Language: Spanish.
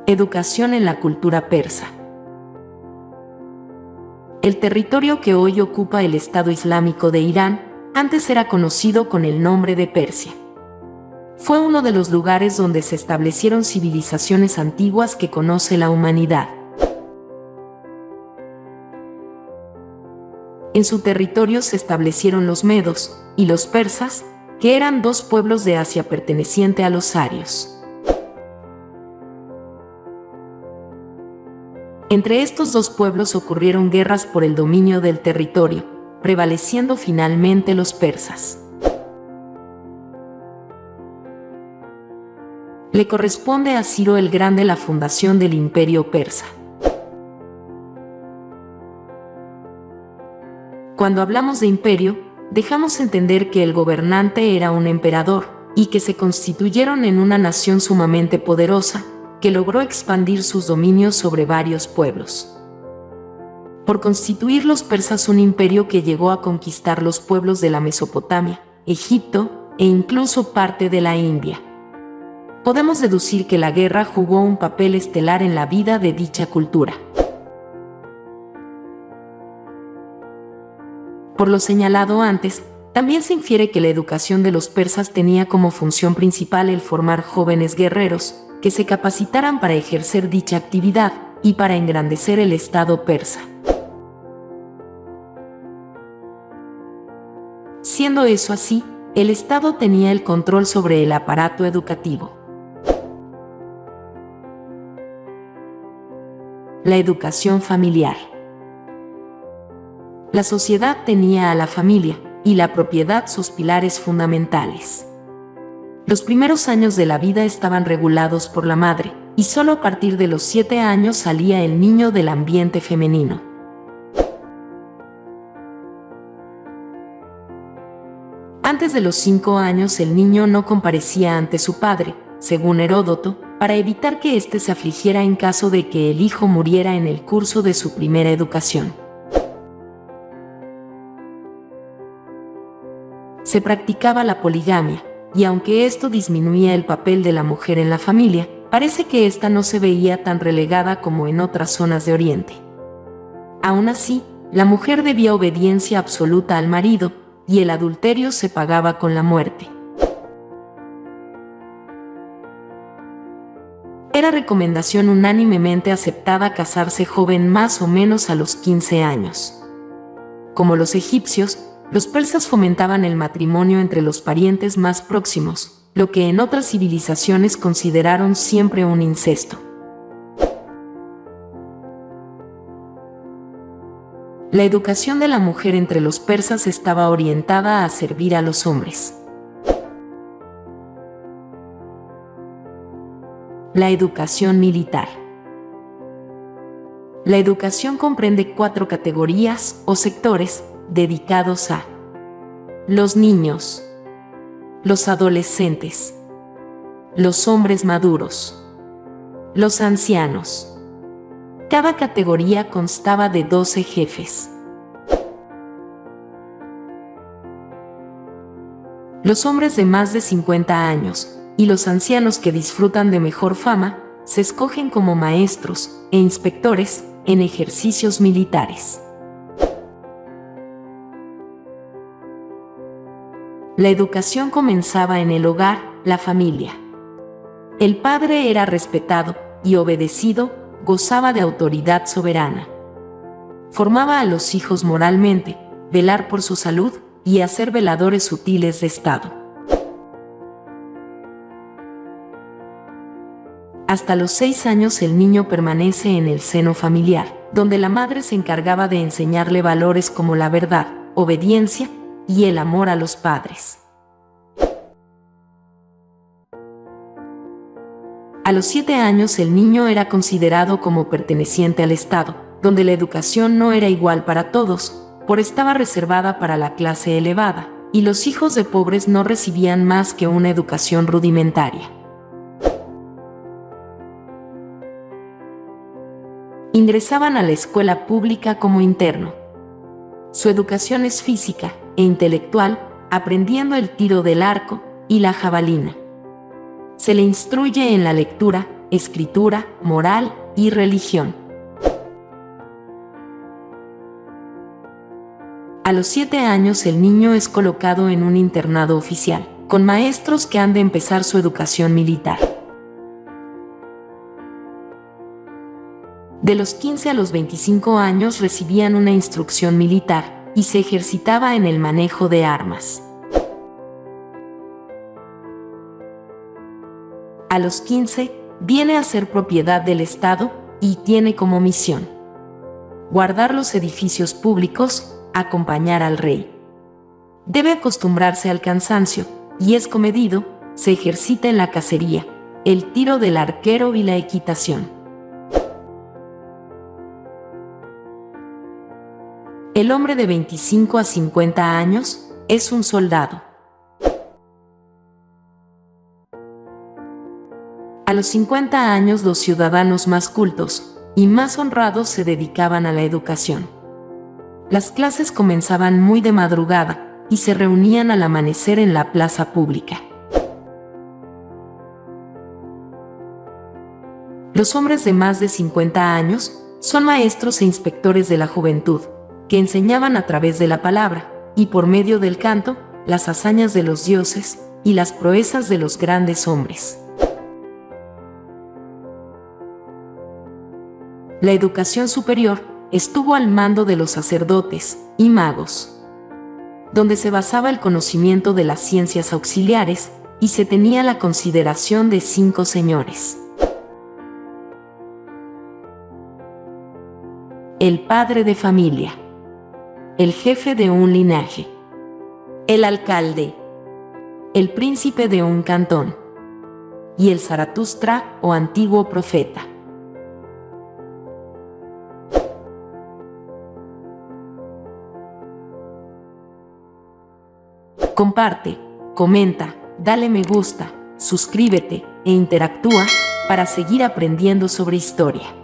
Educación en la cultura persa. El territorio que hoy ocupa el Estado Islámico de Irán antes era conocido con el nombre de Persia. Fue uno de los lugares donde se establecieron civilizaciones antiguas que conoce la humanidad. En su territorio se establecieron los medos y los persas, que eran dos pueblos de Asia perteneciente a los arios. Entre estos dos pueblos ocurrieron guerras por el dominio del territorio, prevaleciendo finalmente los persas. Le corresponde a Ciro el Grande la fundación del Imperio Persa. Cuando hablamos de imperio, dejamos entender que el gobernante era un emperador, y que se constituyeron en una nación sumamente poderosa, que logró expandir sus dominios sobre varios pueblos. Por constituir los persas un imperio que llegó a conquistar los pueblos de la Mesopotamia, Egipto e incluso parte de la India. Podemos deducir que la guerra jugó un papel estelar en la vida de dicha cultura. Por lo señalado antes, también se infiere que la educación de los persas tenía como función principal el formar jóvenes guerreros, que se capacitaran para ejercer dicha actividad y para engrandecer el Estado persa. Siendo eso así, el Estado tenía el control sobre el aparato educativo. La educación familiar. La sociedad tenía a la familia y la propiedad sus pilares fundamentales. Los primeros años de la vida estaban regulados por la madre, y solo a partir de los 7 años salía el niño del ambiente femenino. Antes de los 5 años el niño no comparecía ante su padre, según Heródoto, para evitar que éste se afligiera en caso de que el hijo muriera en el curso de su primera educación. Se practicaba la poligamia, y aunque esto disminuía el papel de la mujer en la familia, parece que ésta no se veía tan relegada como en otras zonas de Oriente. Aún así, la mujer debía obediencia absoluta al marido, y el adulterio se pagaba con la muerte. Era recomendación unánimemente aceptada casarse joven más o menos a los 15 años. Como los egipcios, los persas fomentaban el matrimonio entre los parientes más próximos, lo que en otras civilizaciones consideraron siempre un incesto. La educación de la mujer entre los persas estaba orientada a servir a los hombres. La educación militar. La educación comprende 4 categorías o sectores dedicados a los niños, los adolescentes, los hombres maduros, los ancianos. Cada categoría constaba de 12 jefes. Los hombres de más de 50 años y los ancianos que disfrutan de mejor fama se escogen como maestros e inspectores en ejercicios militares. La educación comenzaba en el hogar, la familia. El padre era respetado y obedecido, gozaba de autoridad soberana. Formaba a los hijos moralmente, velar por su salud y hacer veladores sutiles de Estado. Hasta los 6 años el niño permanece en el seno familiar, donde la madre se encargaba de enseñarle valores como la verdad, obediencia y el amor a los padres. A los 7 años el niño era considerado como perteneciente al Estado, donde la educación no era igual para todos, estaba reservada para la clase elevada, y los hijos de pobres no recibían más que una educación rudimentaria. Ingresaban a la escuela pública como interno. Su educación es física e intelectual, aprendiendo el tiro del arco y la jabalina. Se le instruye en la lectura, escritura, moral y religión. A los 7 años el niño es colocado en un internado oficial, con maestros que han de empezar su educación militar. De los 15 a los 25 años recibían una instrucción militar y se ejercitaba en el manejo de armas. A los 15 viene a ser propiedad del Estado y tiene como misión guardar los edificios públicos, acompañar al rey. Debe acostumbrarse al cansancio y es comedido, se ejercita en la cacería, el tiro del arquero y la equitación. El hombre de 25 a 50 años es un soldado. A los 50 años los ciudadanos más cultos y más honrados se dedicaban a la educación. Las clases comenzaban muy de madrugada y se reunían al amanecer en la plaza pública. Los hombres de más de 50 años son maestros e inspectores de la juventud, que enseñaban a través de la palabra y por medio del canto las hazañas de los dioses y las proezas de los grandes hombres. La educación superior estuvo al mando de los sacerdotes y magos, donde se basaba el conocimiento de las ciencias auxiliares y se tenía la consideración de 5 señores. El padre de familia, el jefe de un linaje, el alcalde, el príncipe de un cantón y el Zaratustra o antiguo profeta. Comparte, comenta, dale me gusta, suscríbete e interactúa para seguir aprendiendo sobre historia.